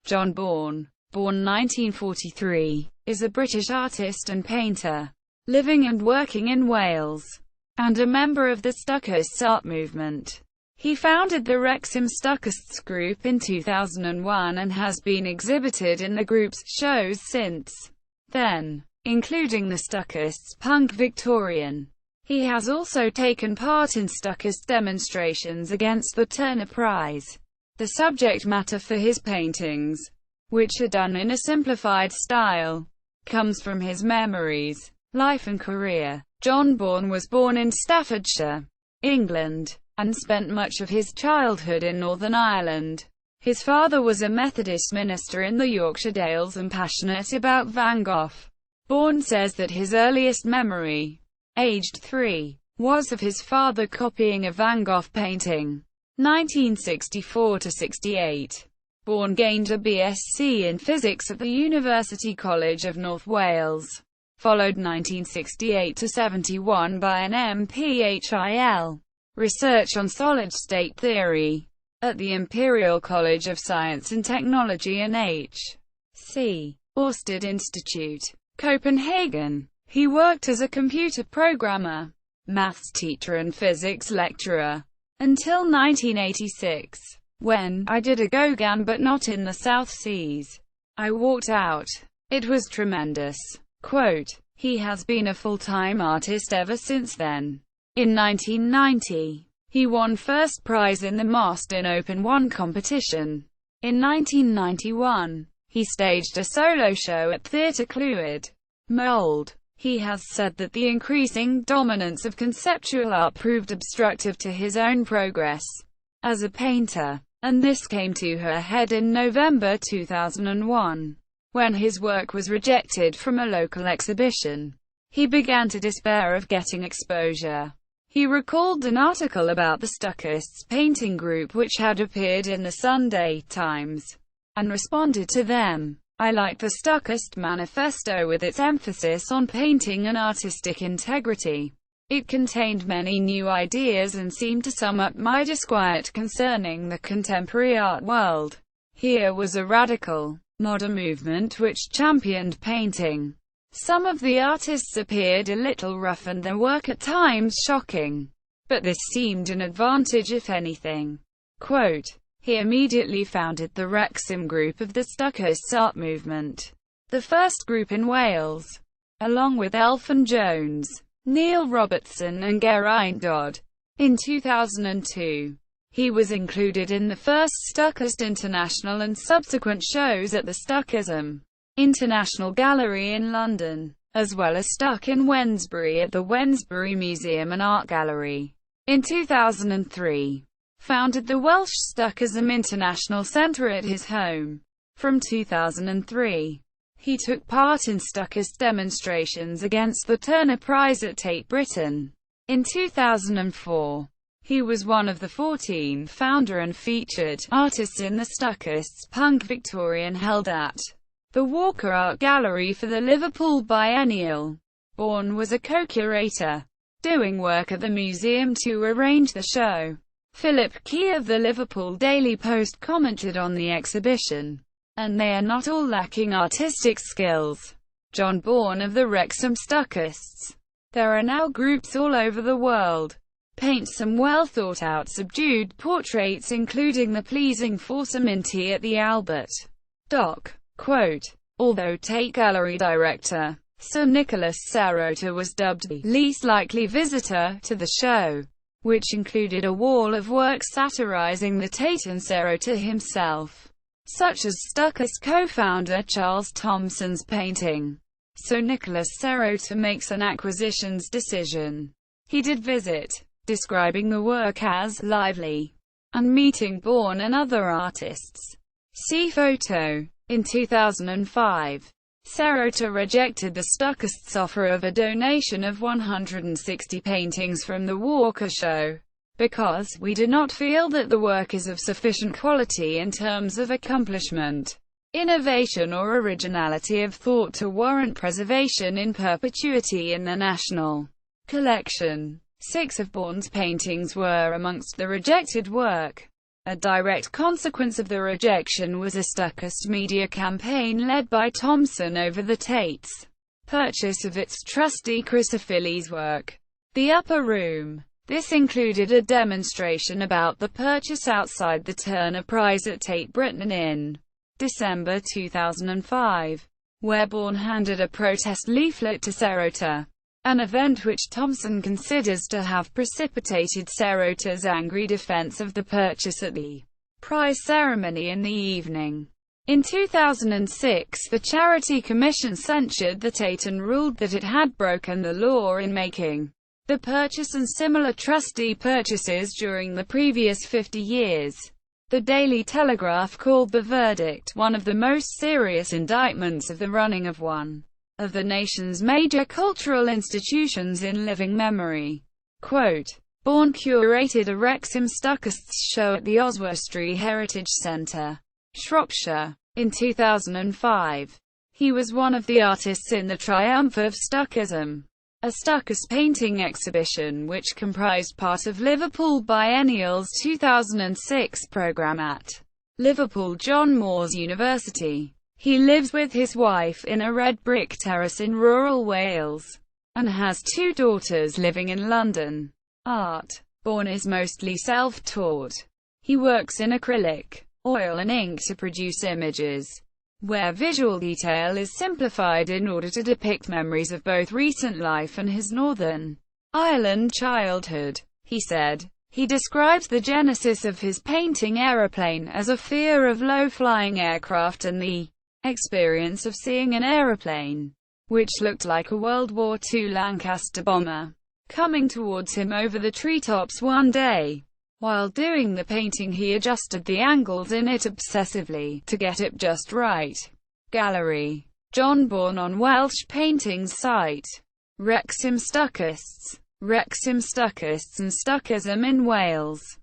John Bourne, born 1943, is a British artist and painter, living and working in Wales, and a member of the Stuckists art movement. He founded the Wrexham Stuckists group in 2001 and has been exhibited in the group's shows since then, including the Stuckists Punk Victorian. He has also taken part in Stuckist demonstrations against the Turner Prize. The subject matter for his paintings, which are done in a simplified style, comes from his memories, life and career. John Bourne was born in Staffordshire, England, and spent much of his childhood in Northern Ireland. His father was a Methodist minister in the Yorkshire Dales and passionate about Van Gogh. Bourne says that his earliest memory, aged 3, was of his father copying a Van Gogh painting. 1964–68. Bourne gained a BSc in physics at the University College of North Wales, followed 1968–71 by an MPhil. Research on solid-state theory at the Imperial College of Science and Technology and H.C. Ørsted Institute, Copenhagen. He worked as a computer programmer, maths teacher and physics lecturer until 1986, when "I did a Gauguin but not in the South Seas. I walked out. It was tremendous." Quote, he has been a full-time artist ever since then. In 1990, he won first prize in the Moston Open 1 competition. In 1991, he staged a solo show at Theatre Clwyd, Mold. He has said that the increasing dominance of conceptual art proved obstructive to his own progress as a painter, and this came to a head in November 2001, when his work was rejected from a local exhibition. He began to despair of getting exposure. He recalled an article about the Stuckists painting group which had appeared in the Sunday Times, and responded to them. "I liked the Stuckist manifesto with its emphasis on painting and artistic integrity. It contained many new ideas and seemed to sum up my disquiet concerning the contemporary art world. Here was a radical, modern movement which championed painting. Some of the artists appeared a little rough and their work at times shocking, but this seemed an advantage if anything." Quote, he immediately founded the Wrexham group of the Stuckists art movement, the first group in Wales, along with Elfyn Jones, Neil Robertson and Geraint Dodd. In 2002, he was included in the first Stuckist International and subsequent shows at the Stuckism International Gallery in London, as well as Stuck in Wednesbury at the Wednesbury Museum and Art Gallery. In 2003, founded the Welsh Stuckism International Centre at his home. From 2003, he took part in Stuckist demonstrations against the Turner Prize at Tate Britain. In 2004, he was one of the 14 founder and featured artists in the Stuckists Punk Victorian held at the Walker Art Gallery for the Liverpool Biennial. Bourne was a co-curator, doing work at the museum to arrange the show. Philip Key of the Liverpool Daily Post commented on the exhibition, "And they are not all lacking artistic skills." John Bourne of the Wrexham Stuckists. There are now groups all over the world. Paint some well-thought-out subdued portraits including the pleasing foursome Minty at the Albert Dock. Quote, although Tate Gallery director Sir Nicholas Serota was dubbed the least likely visitor to the show, which included a wall of work satirizing the Tate and Serota himself, such as Stuckist co-founder Charles Thomson's painting. So Nicholas Serota makes an acquisitions decision. He did visit, describing the work as lively, and meeting Bourne and other artists. See photo. In 2005, Serota rejected the Stuckists' offer of a donation of 160 paintings from the Walker show, because "we do not feel that the work is of sufficient quality in terms of accomplishment, innovation or originality of thought to warrant preservation in perpetuity in the national collection." 6 of Bourne's paintings were amongst the rejected work. A direct consequence of the rejection was a Stuckist media campaign led by Thomson over the Tate's purchase of its trustee Chrysophiles' work, The Upper Room. This included a demonstration about the purchase outside the Turner Prize at Tate Britain in December 2005, where Bourne handed a protest leaflet to Serota, an event which Thomson considers to have precipitated Serota's angry defense of the purchase at the prize ceremony in the evening. In 2006, the Charity Commission censured the Tate and ruled that it had broken the law in making the purchase and similar trustee purchases during the previous 50 years. The Daily Telegraph called the verdict one of the most serious indictments of the running of one of the nation's major cultural institutions in living memory. Quote, Bourne curated a Wrexham Stuckists show at the Oswestry Heritage Centre, Shropshire. In 2005, he was one of the artists in the Triumph of Stuckism, a Stuckist painting exhibition which comprised part of Liverpool Biennial's 2006 programme at Liverpool John Moores University. He lives with his wife in a red brick terrace in rural Wales, and has 2 daughters living in London. Art. Bourne is mostly self-taught. He works in acrylic, oil and ink to produce images, where visual detail is simplified in order to depict memories of both recent life and his Northern Ireland childhood. He said, he describes the genesis of his painting Aeroplane as a fear of low-flying aircraft and the experience of seeing an aeroplane, which looked like a World War II Lancaster bomber, coming towards him over the treetops one day. While doing the painting he adjusted the angles in it obsessively, to get it just right. Gallery. John Bourne on Welsh Paintings site. Wrexham Stuckists. Wrexham Stuckists and Stuckism in Wales.